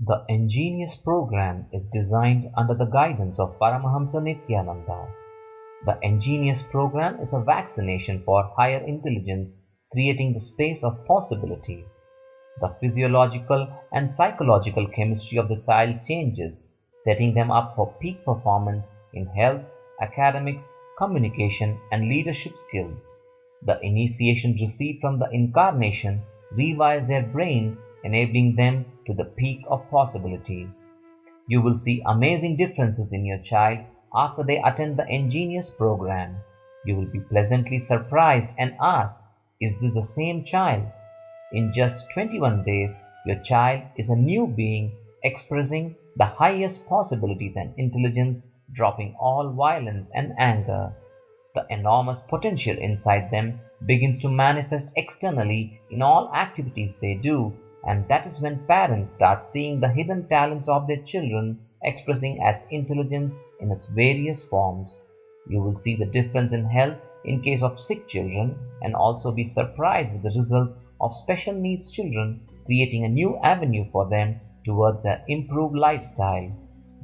The Ingenious program is designed under the guidance of Paramahamsa Nityananda. The Ingenious program is a vaccination for higher intelligence, creating the space of possibilities. The physiological and psychological chemistry of the child changes, setting them up for peak performance in health, academics, communication, and leadership skills. The initiation received from the incarnation rewires their brain, enabling them to the peak of possibilities. You will see amazing differences in your child after they attend the Ingenious program. You will be pleasantly surprised and ask, is this the same child? In just 21 days, your child is a new being expressing the highest possibilities and intelligence, dropping all violence and anger. The enormous potential inside them begins to manifest externally in all activities they do, and that is when parents start seeing the hidden talents of their children expressing as intelligence in its various forms. You will see the difference in health in case of sick children and also be surprised with the results of special needs children, creating a new avenue for them towards an improved lifestyle.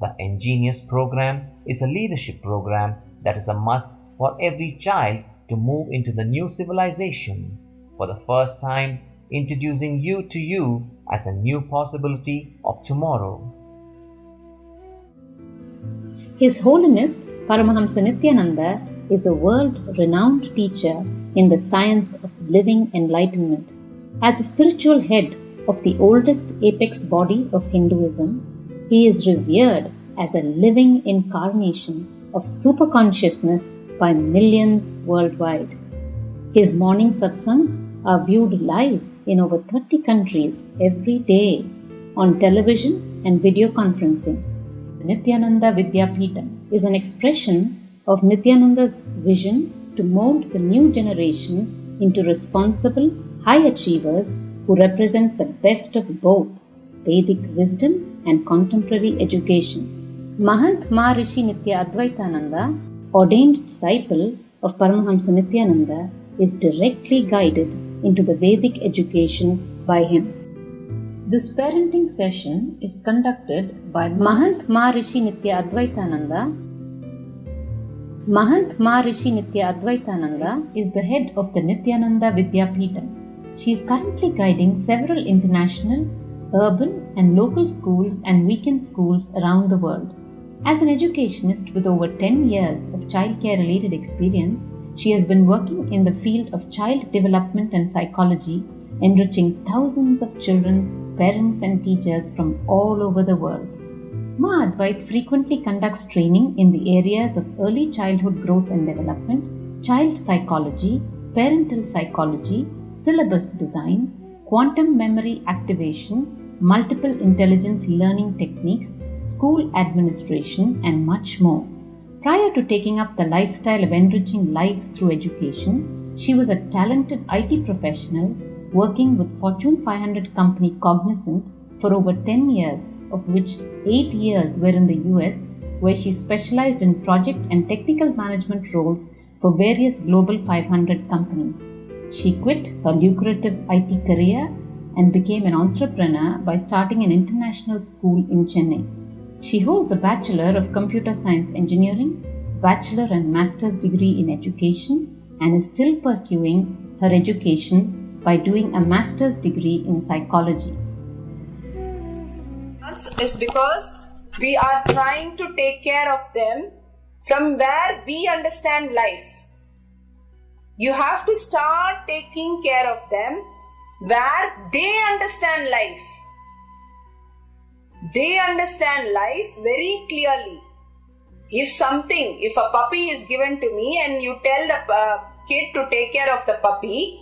The Ingenious program is a leadership program that is a must for every child to move into the new civilization. For the first time, introducing you as a new possibility of tomorrow. His Holiness Paramahamsa Nityananda is a world-renowned teacher in the science of living enlightenment. As the spiritual head of the oldest apex body of Hinduism, he is revered as a living incarnation of superconsciousness by millions worldwide. His morning satsangs are viewed live in over 30 countries every day on television and video conferencing. Nityananda Vidyapeetham is an expression of Nityananda's vision to mold the new generation into responsible high achievers who represent the best of both Vedic wisdom and contemporary education. Mahant Maharishi Nitya Advaitananda, ordained disciple of Paramahamsa Nityananda, is directly guided into the Vedic education by him. This parenting session is conducted by Mahant Maharishi Nitya Advaitananda. Mahant Maharishi Nitya Advaitananda is the head of the Nityananda Vidyapeetham. She is currently guiding several international, urban and local schools and weekend schools around the world. As an educationist with over 10 years of childcare related experience, she has been working in the field of child development and psychology, enriching thousands of children, parents and teachers from all over the world. Ma Advait frequently conducts training in the areas of early childhood growth and development, child psychology, parental psychology, syllabus design, quantum memory activation, multiple intelligence learning techniques, school administration, and much more. Prior to taking up the lifestyle of enriching lives through education, she was a talented IT professional working with Fortune 500 company Cognizant for over 10 years, of which 8 years were in the US, where she specialized in project and technical management roles for various Global 500 companies. She quit her lucrative IT career and became an entrepreneur by starting an international school in Chennai. She holds a Bachelor of Computer Science Engineering, Bachelor and Master's degree in Education, and is still pursuing her education by doing a Master's degree in Psychology. Is because we are trying to take care of them from where we understand life. You have to start taking care of them where they understand life. They understand life very clearly. If a puppy is given to me and you tell the kid to take care of the puppy,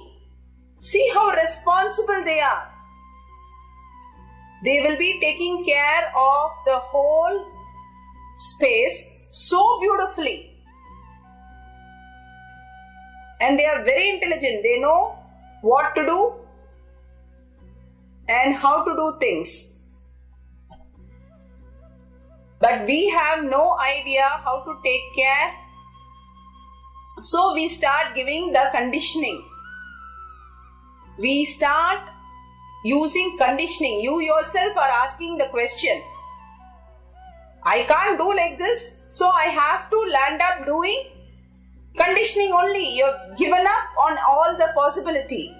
see how responsible they are. They will be taking care of the whole space so beautifully. And they are very intelligent. They know what to do and how to do things. But we have no idea how to take care. So we start giving the conditioning. We start using conditioning. You yourself are asking the question, I can't do like this, so I have to land up doing conditioning only. You've given up on all the possibility.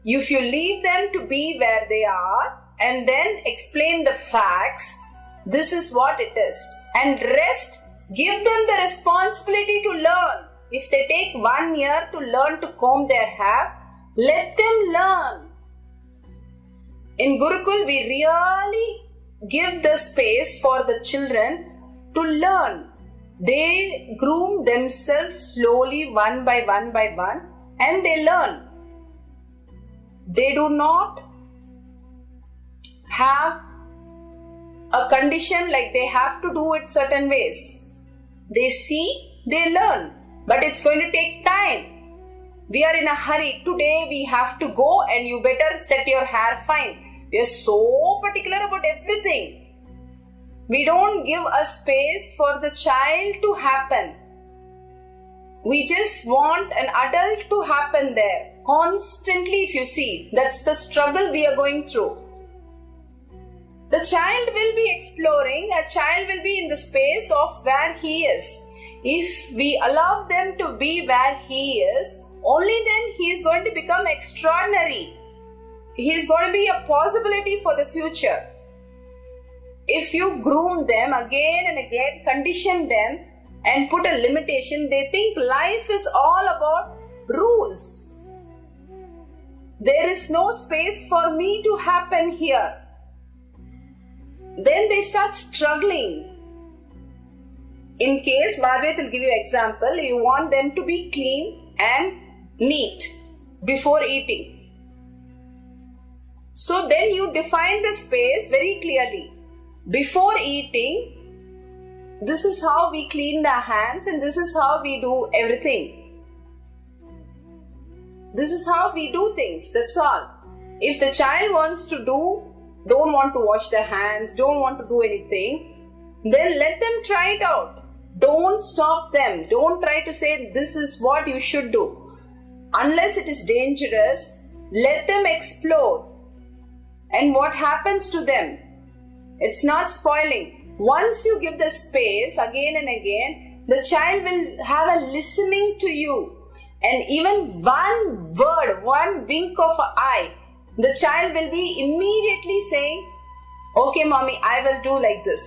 If you leave them to be where they are and then explain the facts, this is what it is. And rest, give them the responsibility to learn. If they take 1 year to learn to comb their hair, let them learn. In Gurukul, we really give the space for the children to learn. They groom themselves slowly, one by one, and they learn. They do not have a condition like they have to do it certain ways. They see, they learn, but it's going to take time. We are in a hurry. Today we have to go and you better set your hair fine. We are so particular about everything. We don't give a space for the child to happen. We just want an adult to happen there. Constantly, if you see, that's the struggle we are going through. The child will be exploring, a child will be in the space of where he is. If we allow them to be where he is, only then he is going to become extraordinary. He is going to be a possibility for the future. If you groom them again and again, condition them and put a limitation, they think life is all about rules. There is no space for me to happen here. Then they start struggling. In case, Margaret will give you an example, you want them to be clean and neat before eating. So then you define the space very clearly. Before eating, this is how we clean the hands and this is how we do everything. This is how we do things, that's all. If the child wants to don't want to wash their hands, don't want to do anything, then let them try it out. Don't stop them. Don't try to say this is what you should do. Unless it is dangerous, let them explore. And what happens to them? It's not spoiling. Once you give the space again and again, the child will have a listening to you. And even one word, one wink of an eye, the child will be immediately saying, okay mommy, I will do like this.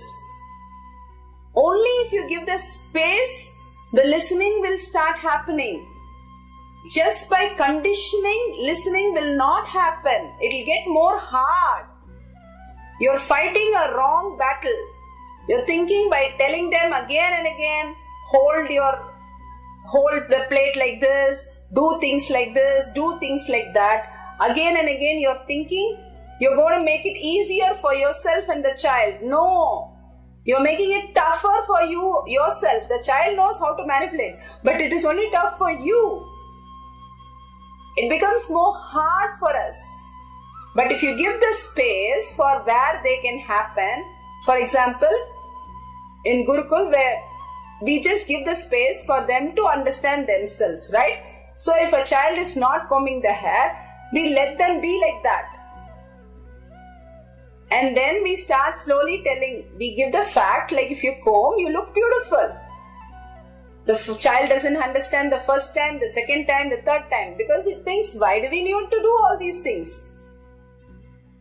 Only if you give the space, the listening will start happening. Just by conditioning, listening will not happen. It will get more hard. You're fighting a wrong battle. You're thinking by telling them again and again, hold the plate like this, do things like this, do things like that. Again and again you're thinking you're going to make it easier for yourself and the child. No. You're making it tougher for you yourself. The child knows how to manipulate, but it is only tough for you. It becomes more hard for us. But if you give the space for where they can happen, for example, in Gurukul, where we just give the space for them to understand themselves, right? So if a child is not combing the hair, we let them be like that. And then we start slowly telling, we give the fact, like if you comb, you look beautiful. The child doesn't understand the first time, the second time, the third time, because it thinks, why do we need to do all these things?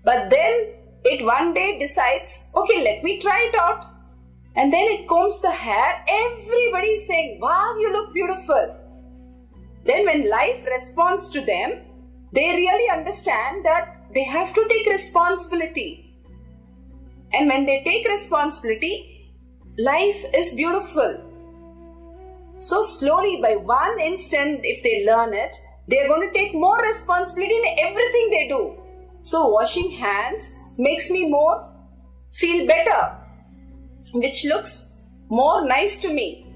But then it one day decides, okay, let me try it out. And then it combs the hair. Everybody is saying, wow, you look beautiful. Then when life responds to them, they really understand that they have to take responsibility. And when they take responsibility, life is beautiful. So slowly, by one instant, if they learn it, they are going to take more responsibility in everything they do. So washing hands makes me more feel better, which looks more nice to me.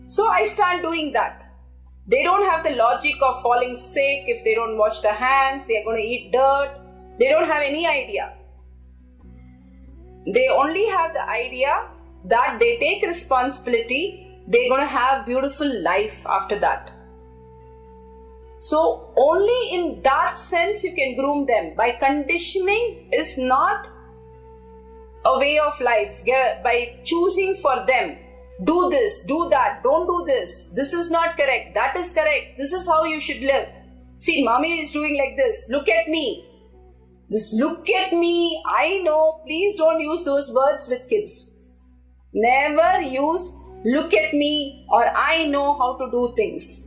So I start doing that. They don't have the logic of falling sick if they don't wash their hands, they are going to eat dirt. They don't have any idea. They only have the idea that they take responsibility, they're going to have beautiful life after that. So only in that sense you can groom them. By conditioning is not a way of life. By choosing for them, do this, do that, don't do this. This is not correct, that is correct. This is how you should live. See, mommy is doing like this. Look at me. This look at me, I know. Please don't use those words with kids. Never use look at me or I know how to do things.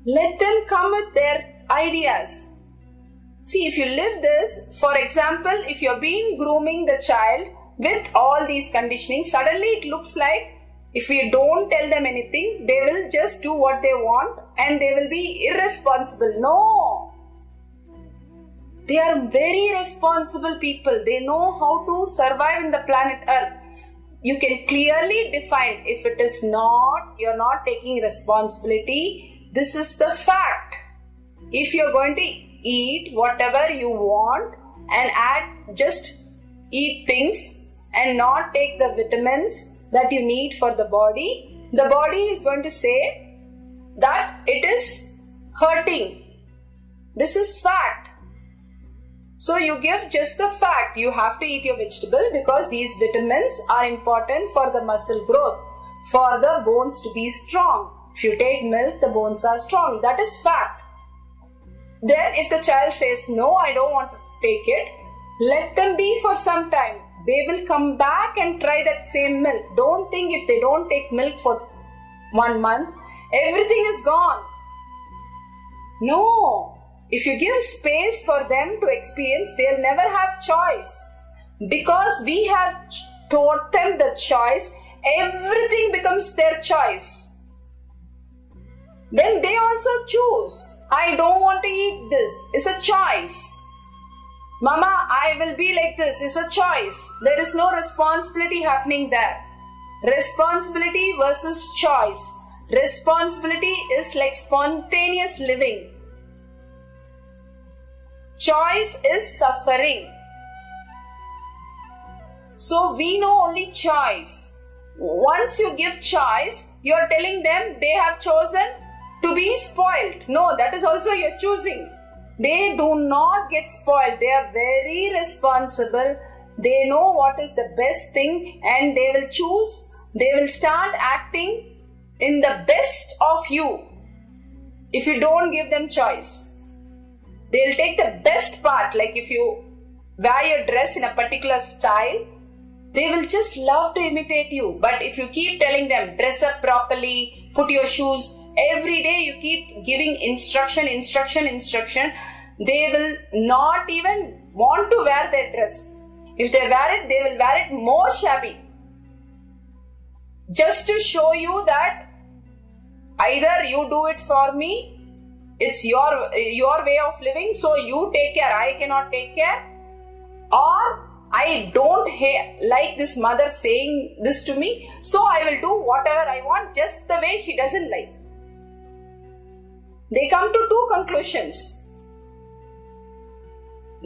Let them come with their ideas. See, if you live this, for example, if you're grooming the child with all these conditioning, suddenly it looks like if we don't tell them anything, they will just do what they want and they will be irresponsible. No! They are very responsible people. They know how to survive in the planet Earth. You can clearly define if it is not, you're not taking responsibility. This is the fact. If you're going to eat whatever you want and just eat things and not take the vitamins that you need for the body is going to say that it is hurting. This is fact. So you give just the fact. You have to eat your vegetable because these vitamins are important for the muscle growth, for the bones to be strong. If you take milk, the bones are strong. That is fact. Then if the child says, no, I don't want to take it, let them be for some time. They will come back and try that same milk. Don't think if they don't take milk for 1 month, everything is gone. No. If you give space for them to experience, they'll never have choice. Because we have taught them the choice, everything becomes their choice. Then they also choose. I don't want to eat this. It's a choice. Mama, I will be like this. It's a choice. There is no responsibility happening there. Responsibility versus choice. Responsibility is like spontaneous living. Choice is suffering. So we know only choice. Once you give choice, you are telling them they have chosen to be spoiled. No, that is also your choosing. They do not get spoiled. They are very responsible. They know what is the best thing and they will choose. They will start acting in the best of you if you don't give them choice. They'll take the best part. Like if you wear your dress in a particular style, they will just love to imitate you. But if you keep telling them, dress up properly, put your shoes, every day you keep giving instruction, they will not even want to wear their dress. If they wear it, they will wear it more shabby. Just to show you that either you do it for me, it's your way of living, so you take care, I cannot take care. Or I don't like this mother saying this to me, so I will do whatever I want just the way she doesn't like. They come to two conclusions.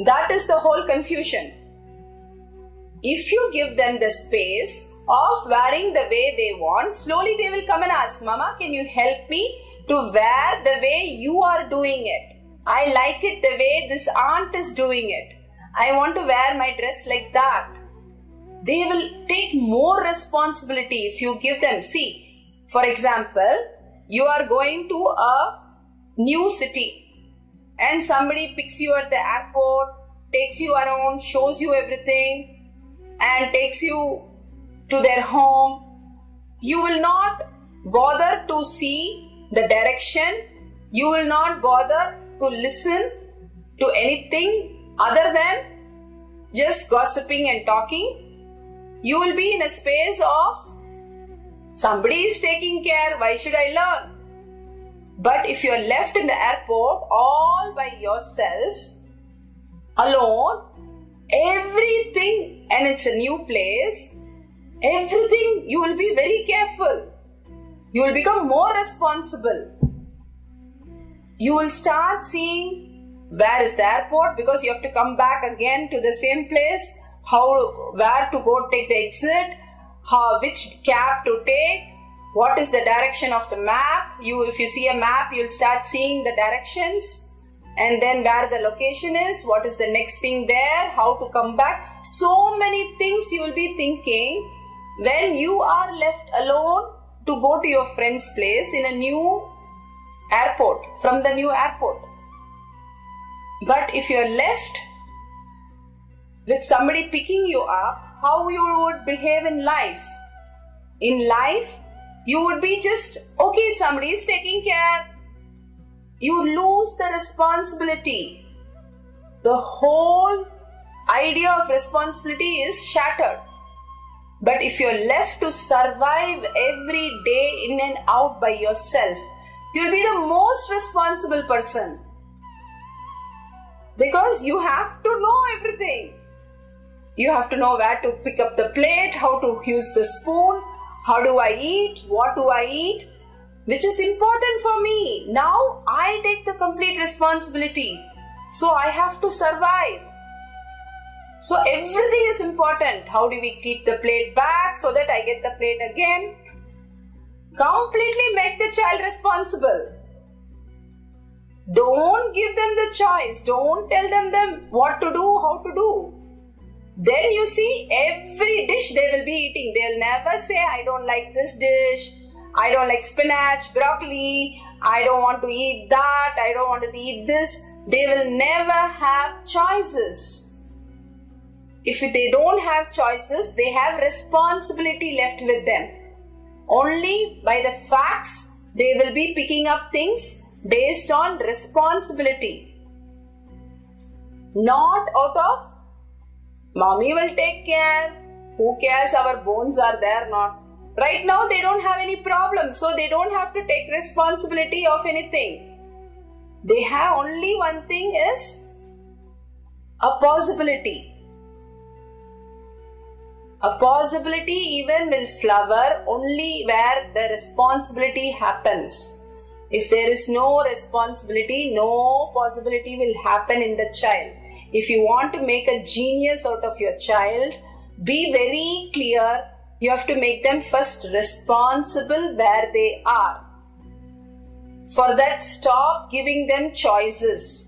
That is the whole confusion. If you give them the space of wearing the way they want, slowly they will come and ask, Mama, can you help me to wear the way you are doing it? I like it the way this aunt is doing it. I want to wear my dress like that. They will take more responsibility if you give them. See, for example, you are going to a new city and somebody picks you at the airport, takes you around, shows you everything and takes you to their home. You will not bother to see the direction. You will not bother to listen to anything other than just gossiping and talking. You will be in a space of somebody is taking care, why should I learn? But if you are left in the airport all by yourself, alone, everything, and it's a new place, everything, you will be very careful. You will become more responsible. You will start seeing where is the airport, because you have to come back again to the same place, where to go take the exit, which cab to take, What is the direction of the map? If you see a map, you'll start seeing the directions and then where the location is, what is the next thing there, how to come back. So many things you will be thinking when you are left alone to go to your friend's place in a new airport, from the new airport. But if you're left with somebody picking you up, how you would behave in life? In life, you would be just, okay, somebody is taking care. You lose the responsibility. The whole idea of responsibility is shattered. But if you're left to survive every day in and out by yourself, you'll be the most responsible person. Because you have to know everything. You have to know where to pick up the plate, how to use the spoon, how do I eat, what do I eat, which is important for me. Now I take the complete responsibility. So I have to survive. So everything is important. How do we keep the plate back so that I get the plate again? Completely make the child responsible. Don't give them the choice. Don't tell them what to do, how to do. Then you see every dish they will be eating. They'll never say, I don't like this dish. I don't like spinach, broccoli. I don't want to eat that. I don't want to eat this. They will never have choices. If they don't have choices, they have responsibility left with them. Only by the facts, they will be picking up things based on responsibility. Not out of, mommy will take care. Who cares? Our bones are there, not. Right now, they don't have any problem, so they don't have to take responsibility of anything. They have only one thing is a possibility. A possibility even will flower only where the responsibility happens. If there is no responsibility, no possibility will happen in the child. If you want to make a genius out of your child, be very clear. You have to make them first responsible where they are. For that, stop giving them choices.